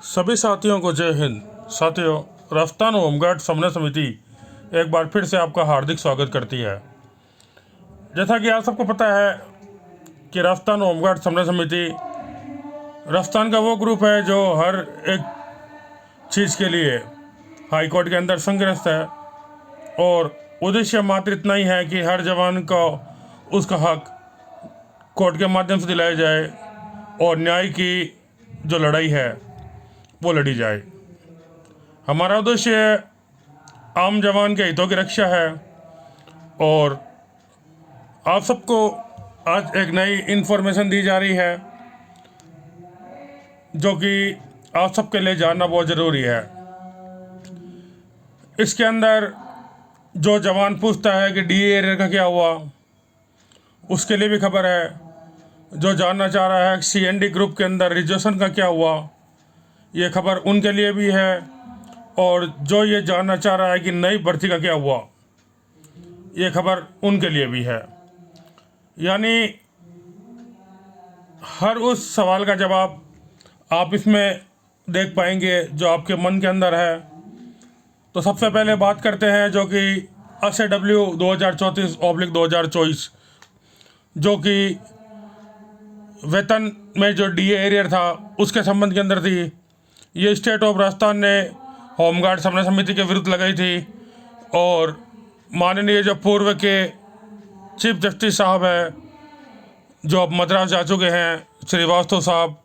सभी साथियों को जय हिंद। साथियों, राजस्थान होमगार्ड समन्वय समिति एक बार फिर से आपका हार्दिक स्वागत करती है। जैसा कि आप सबको पता है कि राजस्थान होमगार्ड समन्वय समिति राजस्थान का वो ग्रुप है जो हर एक चीज़ के लिए हाई कोर्ट के अंदर संघर्ष है और उद्देश्य मात्र इतना ही है कि हर जवान को उसका हक कोर्ट के माध्यम से दिलाया जाए और न्याय की जो लड़ाई है वो लड़ी जाए। हमारा उद्देश्य आम जवान के हितों की रक्षा है और आप सबको आज एक नई इन्फॉर्मेशन दी जा रही है जो कि आप सबके लिए जानना बहुत ज़रूरी है। इसके अंदर जो जवान पूछता है कि डीए एरियर का क्या हुआ, उसके लिए भी खबर है। जो जानना चाह रहा है सीएनडी ग्रुप के अंदर रिजर्वेशन का क्या हुआ, ये खबर उनके लिए भी है। और जो ये जानना चाह रहा है कि नई भर्ती का क्या हुआ, ये खबर उनके लिए भी है। यानी हर उस सवाल का जवाब आप इसमें देख पाएंगे जो आपके मन के अंदर है। तो सबसे पहले बात करते हैं जो कि SAW 2034/2024 जो कि वेतन में जो डीए एरियर था उसके संबंध के अंदर थी। ये स्टेट ऑफ राजस्थान ने होमगार्ड समन्वय समिति के विरुद्ध लगाई थी और माननीय जो पूर्व के चीफ जस्टिस साहब हैं जो अब मद्रास जा चुके हैं, श्रीवास्तव साहब,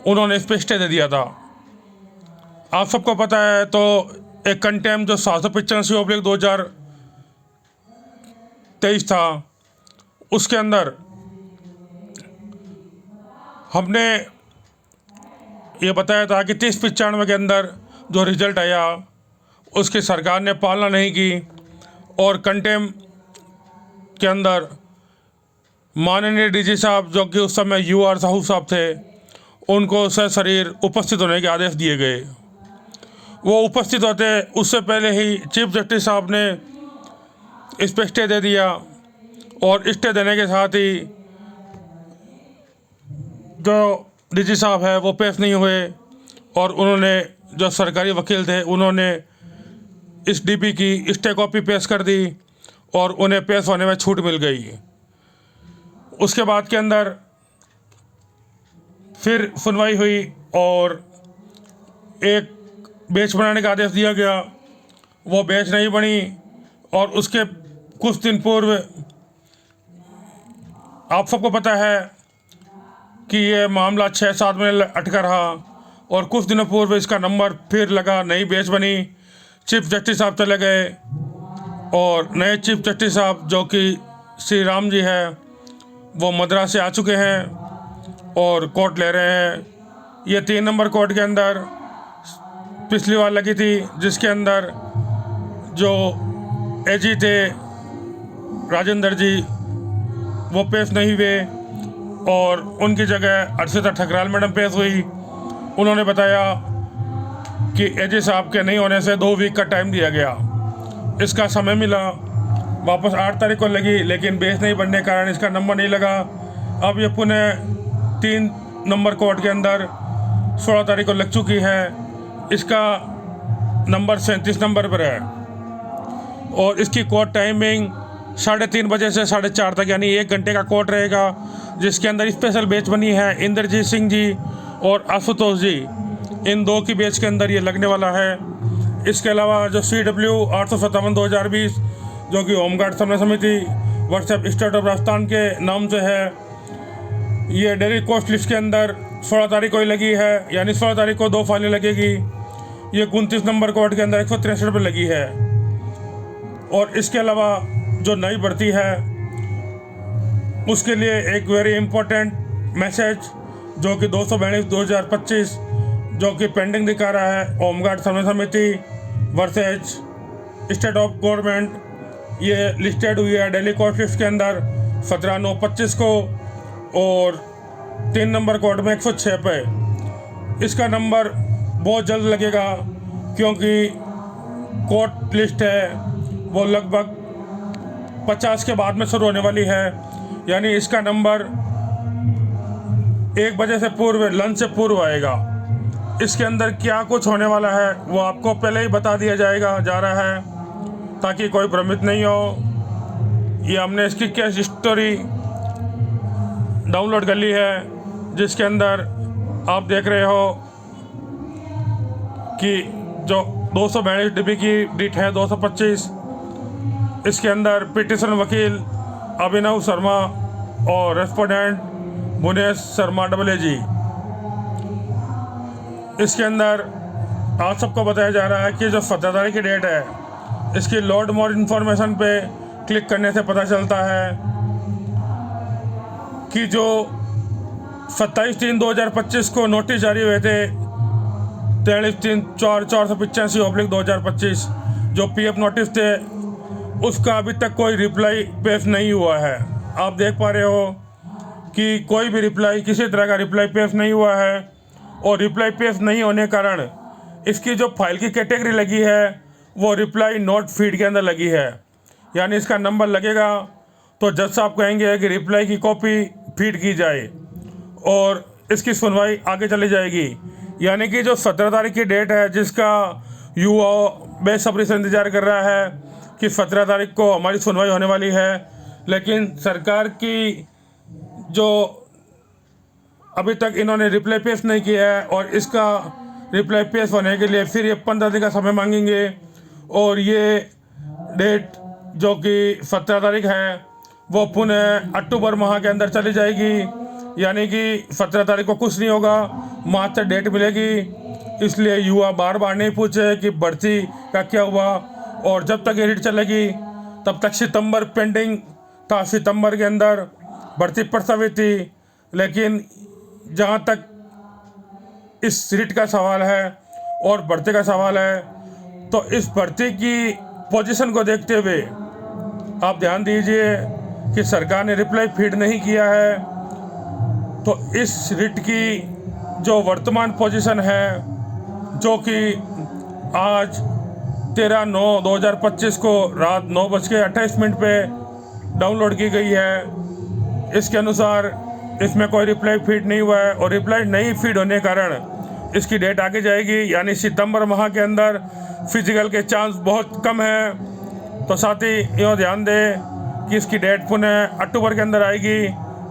उन्होंने इस पर स्टे दे दिया था। आप सबको पता है तो एक कंटेम जो 785/2023 था, उसके अंदर हमने ये बताया था कि 30-95 के अंदर जो रिज़ल्ट आया उसकी सरकार ने पालना नहीं की और कंटेम के अंदर माननीय डीजी साहब जो कि उस समय UR साहू साहब थे, उनको सशरीर उपस्थित होने के आदेश दिए गए। वो उपस्थित होते उससे पहले ही चीफ जस्टिस साहब ने इस पर स्टे दे दिया और स्टे देने के साथ ही जो डीजी साहब है वो पेश नहीं हुए और उन्होंने जो सरकारी वकील थे उन्होंने इस डीपी की स्टे कॉपी पेश कर दी और उन्हें पेश होने में छूट मिल गई। उसके बाद के अंदर फिर सुनवाई हुई और एक बेंच बनाने का आदेश दिया गया। वो बेंच नहीं बनी और उसके कुछ दिन पूर्व आप सबको पता है कि ये मामला 6-7 महीने अटका रहा और कुछ दिनों पूर्व इसका नंबर फिर लगा, नई बेंच बनी, चीफ जस्टिस साहब चले गए और नए चीफ जस्टिस साहब जो कि श्री राम जी है वो मद्रास से आ चुके हैं और कोर्ट ले रहे हैं। ये 3 नंबर कोर्ट के अंदर पिछली बार लगी थी जिसके अंदर जो एजी थे राजेंद्र जी वो पेश नहीं हुए और उनकी जगह अर्शिता ठकराल मैडम पेश हुई। उन्होंने बताया कि एजी साहब के नहीं होने से 2 वीक का टाइम दिया गया। इसका समय मिला, वापस 8 तारीख को लगी लेकिन बेंच नहीं बनने के कारण इसका नंबर नहीं लगा। अब ये पुनः 3 नंबर कोर्ट के अंदर 16 तारीख को लग चुकी है। इसका नंबर 37 नंबर पर है और इसकी कोर्ट टाइमिंग 3:30 बजे से 4:30 तक, यानी 1 घंटे का कोर्ट रहेगा, जिसके अंदर स्पेशल बेंच बनी है इंद्रजीत सिंह जी और आशुतोष जी। इन 2 की बेंच के अंदर ये लगने वाला है। इसके अलावा जो CW 857/2020 जो कि होमगार्ड समन्वय समिति व्हाट्सएप स्टेट ऑफ राजस्थान के नाम से है, ये डेली कोस्ट लिस्ट के अंदर 16 तारीख को ही लगी है, यानी 16 तारीख को 2 फाइलें लगेगी। ये 29 नंबर कोर्ट के अंदर 163 पर लगी है। और इसके अलावा जो नई भर्ती है उसके लिए एक वेरी इम्पोर्टेंट मैसेज जो कि 242/2025 जो कि पेंडिंग दिखा रहा है होमगार्ड समन्वय समिति वर्सेज स्टेट ऑफ गवर्नमेंट, ये लिस्टेड हुई है डेली कोर्ट लिस्ट के अंदर 17/9/25 को और 3 नंबर कोर्ट में 106 पे। इसका नंबर बहुत जल्द लगेगा क्योंकि कोर्ट लिस्ट है वो लगभग 50 के बाद में शुरू होने वाली है, यानी इसका नंबर 1 बजे से पूर्व, लंच से पूर्व आएगा। इसके अंदर क्या कुछ होने वाला है वो आपको पहले ही बता दिया जा रहा है, ताकि कोई भ्रमित नहीं हो। ये हमने इसकी केस स्टोरी डाउनलोड कर ली है, जिसके अंदर आप देख रहे हो कि जो 242 DB की डिट है 225, इसके अंदर पिटिशन वकील अभिनव शर्मा और रेस्पोंडेंट मुनेश शर्मा AAG। इसके अंदर आप सबको बताया जा रहा है कि जो 17 तारीख की डेट है, इसकी लोड मोर इन्फॉर्मेशन पे क्लिक करने से पता चलता है कि जो 27/3/2025 को नोटिस जारी हुए थे 43/4/485/2025 जो PF नोटिस थे, उसका अभी तक कोई रिप्लाई पेश नहीं हुआ है। आप देख पा रहे हो कि कोई भी रिप्लाई, किसी तरह का रिप्लाई पेश नहीं हुआ है, और रिप्लाई पेश नहीं होने के कारण इसकी जो फाइल की कैटेगरी लगी है वो रिप्लाई नोट फीड के अंदर लगी है। यानी इसका नंबर लगेगा तो जज साहब कहेंगे कि रिप्लाई की कॉपी फीड की जाए और इसकी सुनवाई आगे चली जाएगी। यानी कि जो 17 तारीख की डेट है, जिसका युवा बेसब्री से इंतज़ार कर रहा है कि 17 तारीख को हमारी सुनवाई होने वाली है, लेकिन सरकार की जो अभी तक इन्होंने रिप्लाई पेश नहीं किया है, और इसका रिप्लाई पेश होने के लिए फिर ये 15 दिन का समय मांगेंगे। और ये डेट जो कि 17 तारीख है वो पुनः अक्टूबर माह के अंदर चली जाएगी। यानी कि 17 तारीख को कुछ नहीं होगा, मार्च तक डेट मिलेगी। इसलिए युवा बार बार नहीं पूछे कि भर्ती का क्या हुआ, और जब तक ये रीट चलेगी तब तक सितंबर पेंडिंग था। सितंबर के अंदर भर्ती प्रस्तावित थी, लेकिन जहाँ तक इस रीट का सवाल है और भर्ती का सवाल है, तो इस भर्ती की पोजीशन को देखते हुए आप ध्यान दीजिए कि सरकार ने रिप्लाई फीड नहीं किया है। तो इस रीट की जो वर्तमान पोजीशन है, जो कि आज 13/9/2025 को रात 9:28 पे डाउनलोड की गई है, इसके अनुसार इसमें कोई रिप्लाई फीड नहीं हुआ है, और रिप्लाई नहीं फीड होने के कारण इसकी डेट आगे जाएगी। यानी सितंबर माह के अंदर फिजिकल के चांस बहुत कम है। तो साथ ही यह ध्यान दें कि इसकी डेट पुनः अक्टूबर के अंदर आएगी,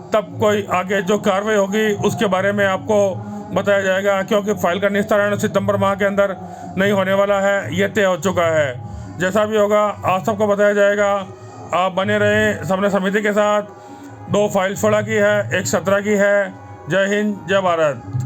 तब कोई आगे जो कार्रवाई होगी उसके बारे में आपको बताया जाएगा, क्योंकि फाइल का निस्तारण सितंबर माह के अंदर नहीं होने वाला है, ये तय हो चुका है। जैसा भी होगा आप सबको बताया जाएगा। आप बने रहें सबने समिति के साथ। 2 फाइल 16 की है, एक 17 की है। जय हिंद, जय भारत।